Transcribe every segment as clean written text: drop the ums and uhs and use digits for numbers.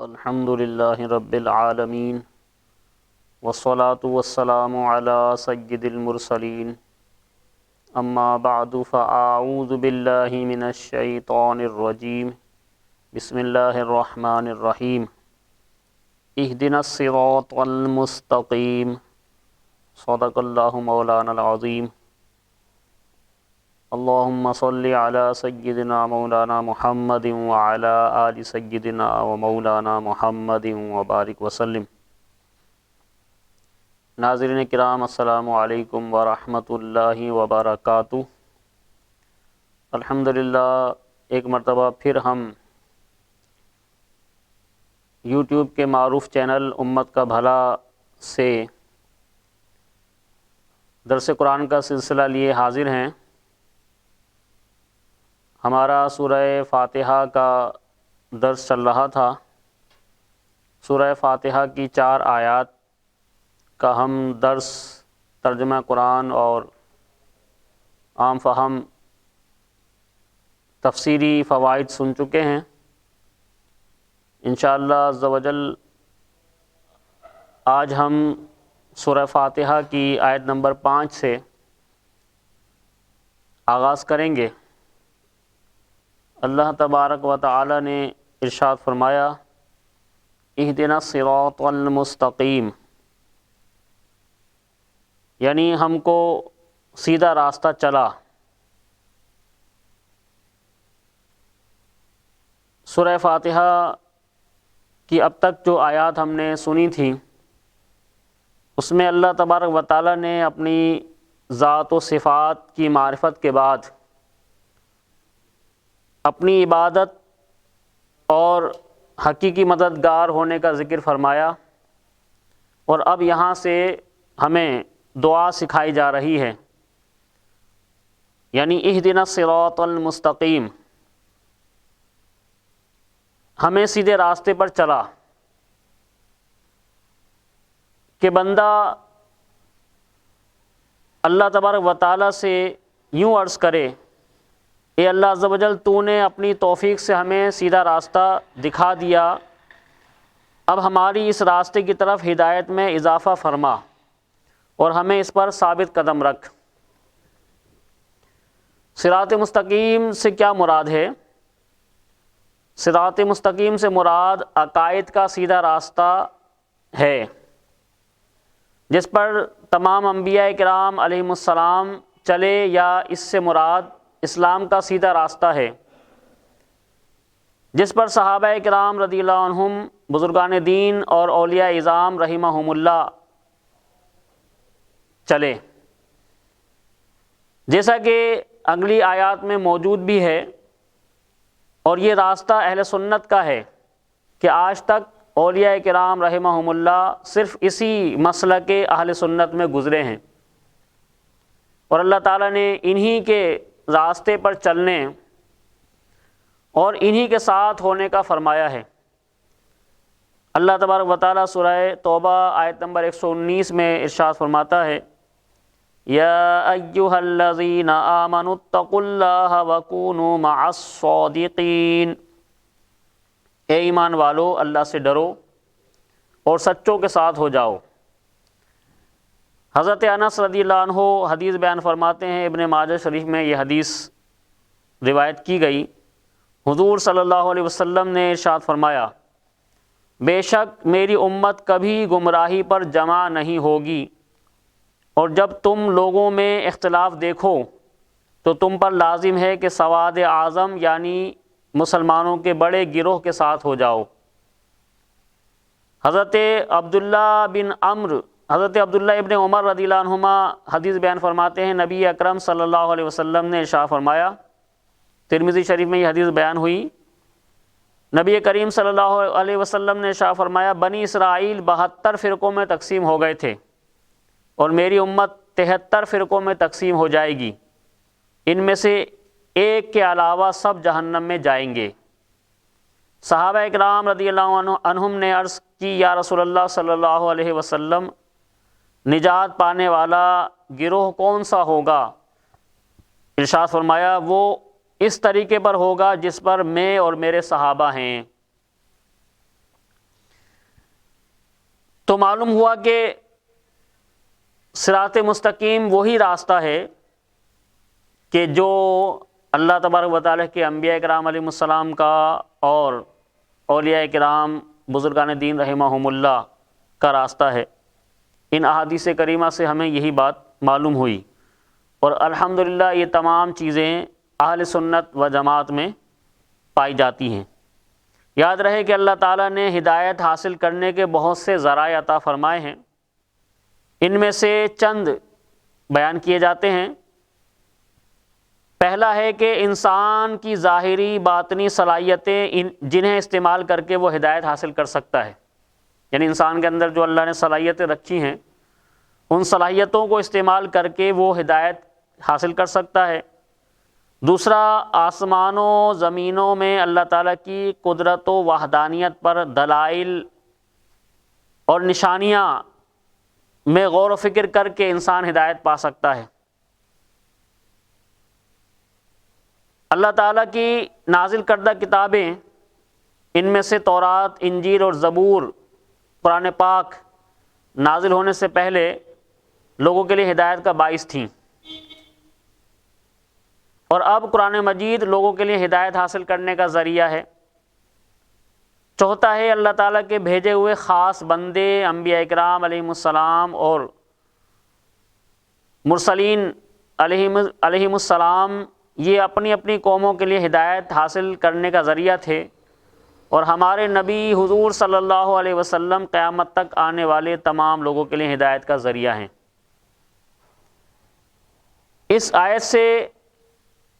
الحمد للہ رب العالمین والصلاة والسلام علی سید المرسلین اما بعد فاعوذ باللہ من الشیطان الرجیم بسم اللہ الرحمن الرحیم اہدنا الصراط المستقیم صدق اللہ مولانا العظیم اللہم صلی علی سیدنا مولانا محمد وعلی آل سیدنا و مولانا محمد وبارک وسلم۔ ناظرین کرام السلام علیکم ورحمۃ اللہ وبرکاتہ۔ الحمدللہ ایک مرتبہ پھر ہم یوٹیوب کے معروف چینل امت کا بھلا سے درس قرآن کا سلسلہ لیے حاضر ہیں۔ ہمارا سورہ فاتحہ کا درس چل رہا تھا۔ سورہ فاتحہ کی 4 آیات کا ہم درس ترجمہ قرآن اور عام فہم تفسیری فوائد سن چکے ہیں۔ انشاءاللہ عز و جل آج ہم سورہ فاتحہ کی آیت نمبر 5 سے آغاز کریں گے۔ اللہ تبارک و تعالی نے ارشاد فرمایا اہدنا الصراط المستقیم، یعنی ہم کو سیدھا راستہ چلا۔ سورہ فاتحہ کی اب تک جو آیات ہم نے سنی تھیں اس میں اللہ تبارک و تعالی نے اپنی ذات و صفات کی معرفت کے بعد اپنی عبادت اور حقیقی مددگار ہونے کا ذکر فرمایا، اور اب یہاں سے ہمیں دعا سکھائی جا رہی ہے، یعنی اہدنا الصراط المستقیم، ہمیں سیدھے راستے پر چلا کہ بندہ اللہ تبارک و تعالی سے یوں عرض کرے اے اللہ عز و جل تو نے اپنی توفیق سے ہمیں سیدھا راستہ دکھا دیا، اب ہماری اس راستے کی طرف ہدایت میں اضافہ فرما اور ہمیں اس پر ثابت قدم رکھ۔ صراط مستقیم سے کیا مراد ہے؟ صراط مستقیم سے مراد عقائد کا سیدھا راستہ ہے جس پر تمام انبیاء کرام علیہم السلام چلے، یا اس سے مراد اسلام کا سیدھا راستہ ہے جس پر صحابہ کرام رضی اللہ عنہم، بزرگان دین اور اولیاء اعظام رحمہم اللہ چلے، جیسا کہ اگلی آیات میں موجود بھی ہے۔ اور یہ راستہ اہل سنت کا ہے کہ آج تک اولیاء کرام رحمہم اللہ صرف اسی مسلک اہل سنت میں گزرے ہیں، اور اللہ تعالیٰ نے انہی کے راستے پر چلنے اور انہی کے ساتھ ہونے کا فرمایا ہے۔ اللہ تبارک و تعالیٰ سورہ توبہ آیت نمبر 119 میں ارشاد فرماتا ہے یا ایھا الذین آمنوا اتقوا اللہ وکونوا مع الصادقین، اے ایمان والو اللہ سے ڈرو اور سچوں کے ساتھ ہو جاؤ۔ حضرت انس رضی اللہ عنہ حدیث بیان فرماتے ہیں، ابن ماجہ شریف میں یہ حدیث روایت کی گئی، حضور صلی اللہ علیہ وسلم نے ارشاد فرمایا بے شک میری امت کبھی گمراہی پر جمع نہیں ہوگی، اور جب تم لوگوں میں اختلاف دیکھو تو تم پر لازم ہے کہ سواد اعظم یعنی مسلمانوں کے بڑے گروہ کے ساتھ ہو جاؤ۔ حضرت عبداللہ ابن عمر رضی اللہ عنہما حدیث بیان فرماتے ہیں، نبی اکرم صلی اللہ علیہ وسلم نے ارشاد فرمایا، ترمذی شریف میں یہ حدیث بیان ہوئی، نبی کریم صلی اللہ علیہ وسلم نے ارشاد فرمایا بنی اسرائیل 72 فرقوں میں تقسیم ہو گئے تھے، اور میری امت 73 فرقوں میں تقسیم ہو جائے گی، ان میں سے ایک کے علاوہ سب جہنم میں جائیں گے۔ صحابہ اکرام رضی اللہ عنہم نے عرض کی یا رسول اللہ صلی اللہ علیہ وسلم نجات پانے والا گروہ کون سا ہوگا؟ ارشاد فرمایا وہ اس طریقے پر ہوگا جس پر میں اور میرے صحابہ ہیں۔ تو معلوم ہوا کہ صراط مستقیم وہی راستہ ہے کہ جو اللہ تبارک و تعالیٰ کے انبیاء کرام علیہ السلام کا اور اولیاء کرام بزرگان دین رحمہم اللہ کا راستہ ہے۔ ان احادیث کریمہ سے ہمیں یہی بات معلوم ہوئی، اور الحمدللہ یہ تمام چیزیں اہل سنت و جماعت میں پائی جاتی ہیں۔ یاد رہے کہ اللہ تعالیٰ نے ہدایت حاصل کرنے کے بہت سے ذرائع عطا فرمائے ہیں، ان میں سے چند بیان کیے جاتے ہیں۔ پہلا ہے کہ انسان کی ظاہری باطنی صلاحیتیں جنہیں استعمال کر کے وہ ہدایت حاصل کر سکتا ہے، یعنی انسان کے اندر جو اللہ نے صلاحیتیں رکھی ہیں ان صلاحیتوں کو استعمال کر کے وہ ہدایت حاصل کر سکتا ہے۔ دوسرا، آسمانوں زمینوں میں اللہ تعالیٰ کی قدرت و وحدانیت پر دلائل اور نشانیاں میں غور و فکر کر کے انسان ہدایت پا سکتا ہے۔ اللہ تعالیٰ کی نازل کردہ کتابیں، ان میں سے تورات، انجیل اور زبور قرآن پاک نازل ہونے سے پہلے لوگوں کے لیے ہدایت کا باعث تھیں، اور اب قرآن مجید لوگوں کے لیے ہدایت حاصل کرنے کا ذریعہ ہے۔ چوتھا ہے اللہ تعالیٰ کے بھیجے ہوئے خاص بندے انبیاء اکرام علیہم السلام اور مرسلین علیہم السلام یہ اپنی اپنی قوموں کے لیے ہدایت حاصل کرنے کا ذریعہ تھے، اور ہمارے نبی حضور صلی اللہ علیہ وسلم قیامت تک آنے والے تمام لوگوں کے لیے ہدایت کا ذریعہ ہیں۔ اس آیت سے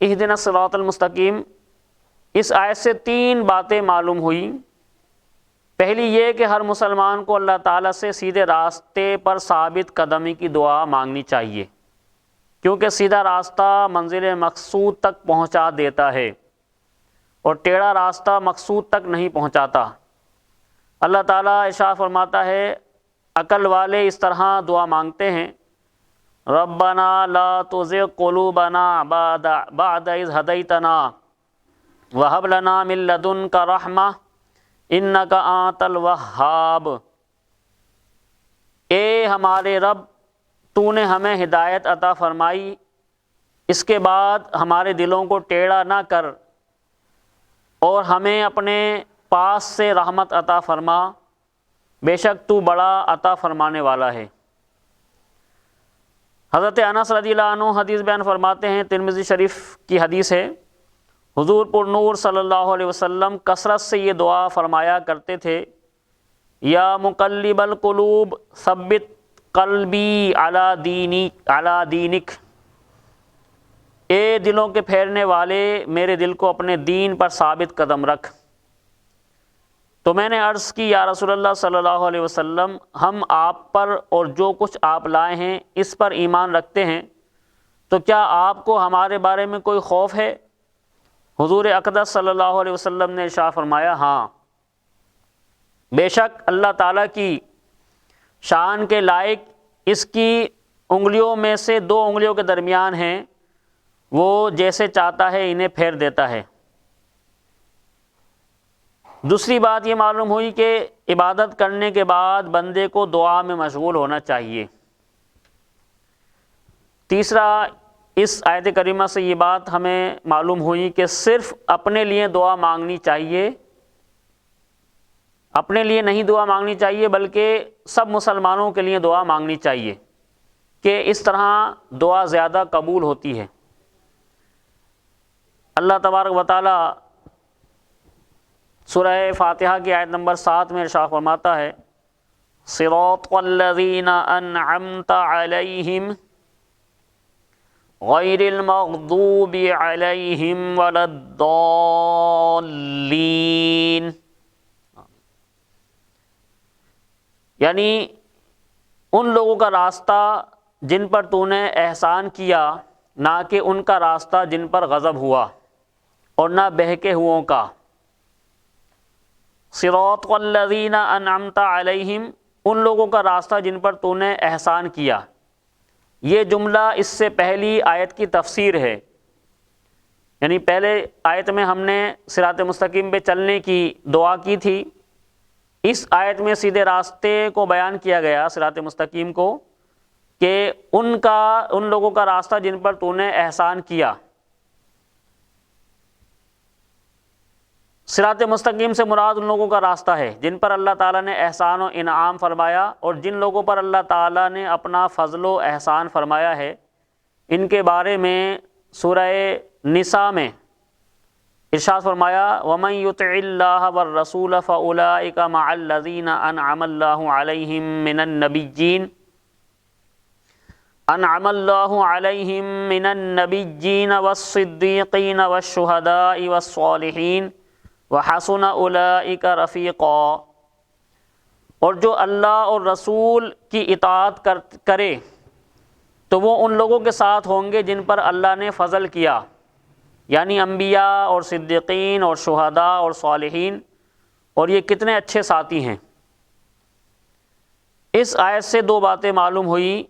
اہدنا الصراط المستقیم، اس آیت سے تین باتیں معلوم ہوئیں۔ پہلی یہ کہ ہر مسلمان کو اللہ تعالیٰ سے سیدھے راستے پر ثابت قدمی کی دعا مانگنی چاہیے، کیونکہ سیدھا راستہ منزل مقصود تک پہنچا دیتا ہے اور ٹیڑھا راستہ مقصود تک نہیں پہنچاتا۔ اللہ تعالیٰ ارشاد فرماتا ہے، عقل والے اس طرح دعا مانگتے ہیں، ربنا لا تزغ قلوبنا بعد اذ ہدیتنا وہب لنا من لدنک رحمہ انک انت الوہاب۔ اے ہمارے رب، تو نے ہمیں ہدایت عطا فرمائی، اس کے بعد ہمارے دلوں کو ٹیڑھا نہ کر، اور ہمیں اپنے پاس سے رحمت عطا فرما، بے شک تو بڑا عطا فرمانے والا ہے۔ حضرت انس رضی اللہ عنہ حدیث بیان فرماتے ہیں، ترمذی شریف کی حدیث ہے، حضور پر نور صلی اللہ علیہ وسلم کثرت سے یہ دعا فرمایا کرتے تھے، یا مقلب القلوب ثبت قلبی علی دینک، اے دلوں کے پھیرنے والے میرے دل کو اپنے دین پر ثابت قدم رکھ۔ تو میں نے عرض کی، یا رسول اللہ صلی اللہ علیہ وسلم، ہم آپ پر اور جو کچھ آپ لائے ہیں اس پر ایمان رکھتے ہیں، تو کیا آپ کو ہمارے بارے میں کوئی خوف ہے؟ حضور اقدس صلی اللہ علیہ وسلم نے ارشاد فرمایا، ہاں، بے شک اللہ تعالیٰ کی شان کے لائق اس کی انگلیوں میں سے دو انگلیوں کے درمیان ہیں، وہ جیسے چاہتا ہے انہیں پھیر دیتا ہے۔ دوسری بات یہ معلوم ہوئی کہ عبادت کرنے کے بعد بندے کو دعا میں مشغول ہونا چاہیے۔ تیسرا، اس آیت کریمہ سے یہ بات ہمیں معلوم ہوئی کہ صرف اپنے لیے دعا مانگنی چاہیے، اپنے لیے نہیں دعا مانگنی چاہیے بلکہ سب مسلمانوں کے لیے دعا مانگنی چاہیے، کہ اس طرح دعا زیادہ قبول ہوتی ہے۔ اللہ تبارک و تعالی سورہ فاتحہ کی آیت نمبر 7 میں ارشاد فرماتا ہے، صراط الذین انعمت علیہم غیر المغضوب علیہم ولا الضالین، یعنی ان لوگوں کا راستہ جن پر تو نے احسان کیا، نہ کہ ان کا راستہ جن پر غضب ہوا، اور نہ بہکے ہوئوں کا۔ صراط الذین انعمت علیہم، ان لوگوں کا راستہ جن پر تو نے احسان کیا۔ یہ جملہ اس سے پہلی آیت کی تفسیر ہے، یعنی پہلے آیت میں ہم نے صراط مستقیم پہ چلنے کی دعا کی تھی، اس آیت میں سیدھے راستے کو بیان کیا گیا، صراط مستقیم کو، کہ ان لوگوں کا راستہ جن پر تو نے احسان کیا۔ صراط مستقیم سے مراد ان لوگوں کا راستہ ہے جن پر اللہ تعالیٰ نے احسان و انعام فرمایا، اور جن لوگوں پر اللہ تعالیٰ نے اپنا فضل و احسان فرمایا ہے، ان کے بارے میں سورہ نساء میں ارشاد فرمایا وَمَن يُطِعِ اللَّهَ وَالرَّسُولَ فَأُولَٰئِكَ مَعَ الَّذِينَ أَنْعَمَ اللَّهُ عَلَيْهِم مِّنَ النَّبِيِّينَ وَالصِّدِّيقِينَ وَالشُّهَدَاءِ وَالصَّالِحِينَ وَحَسُنَ أُولَٰئِكَ رَفِيقًا۔ اور جو اللہ اور رسول کی اطاعت کرے تو وہ ان لوگوں کے ساتھ ہوں گے جن پر اللہ نے فضل کیا، یعنی انبیاء اور صدیقین اور شہداء اور صالحین، اور یہ کتنے اچھے ساتھی ہیں۔ اس آیت سے دو باتیں معلوم ہوئی۔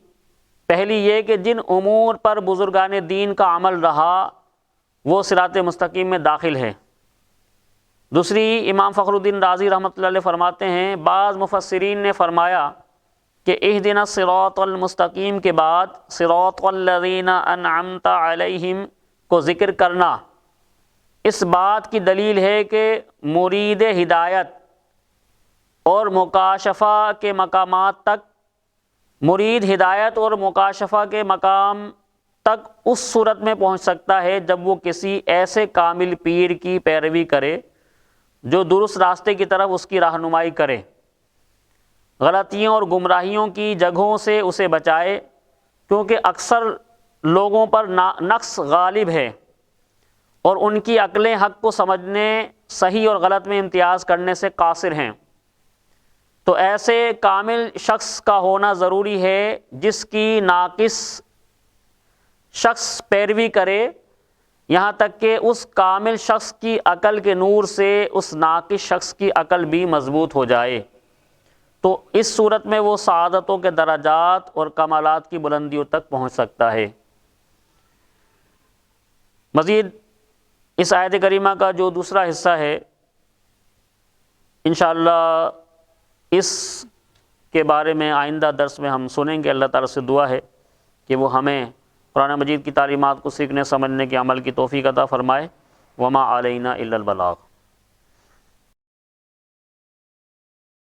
پہلی یہ کہ جن امور پر بزرگان دین کا عمل رہا وہ صراط مستقیم میں داخل ہے۔ دوسری، امام فخر الدین رازی رحمۃ اللہ علیہ فرماتے ہیں بعض مفسرین نے فرمایا کہ اہدنا الصراط المستقیم کے بعد صراط الذین انعمت علیہم کو ذکر کرنا اس بات کی دلیل ہے کہ مرید ہدایت اور مکاشفہ کے مقامات تک، مرید ہدایت اور مکاشفہ کے مقام تک اس صورت میں پہنچ سکتا ہے جب وہ کسی ایسے کامل پیر کی پیروی کرے جو درست راستے کی طرف اس کی رہنمائی کرے، غلطیوں اور گمراہیوں کی جگہوں سے اسے بچائے، کیونکہ اکثر لوگوں پر نقص غالب ہے اور ان کی عقلیں حق کو سمجھنے، صحیح اور غلط میں امتیاز کرنے سے قاصر ہیں۔ تو ایسے کامل شخص کا ہونا ضروری ہے جس کی ناقص شخص پیروی کرے، یہاں تک کہ اس کامل شخص کی عقل کے نور سے اس ناقص شخص کی عقل بھی مضبوط ہو جائے، تو اس صورت میں وہ سعادتوں کے درجات اور کمالات کی بلندیوں تک پہنچ سکتا ہے۔ مزید اس آیت کریمہ کا جو دوسرا حصہ ہے انشاءاللہ اس کے بارے میں آئندہ درس میں ہم سنیں گے۔ اللہ تعالیٰ سے دعا ہے کہ وہ ہمیں قرآن مجید کی تعلیمات کو سیکھنے، سمجھنے کے عمل کی توفیق عطا فرمائے۔ وما علینا الا البلاغ۔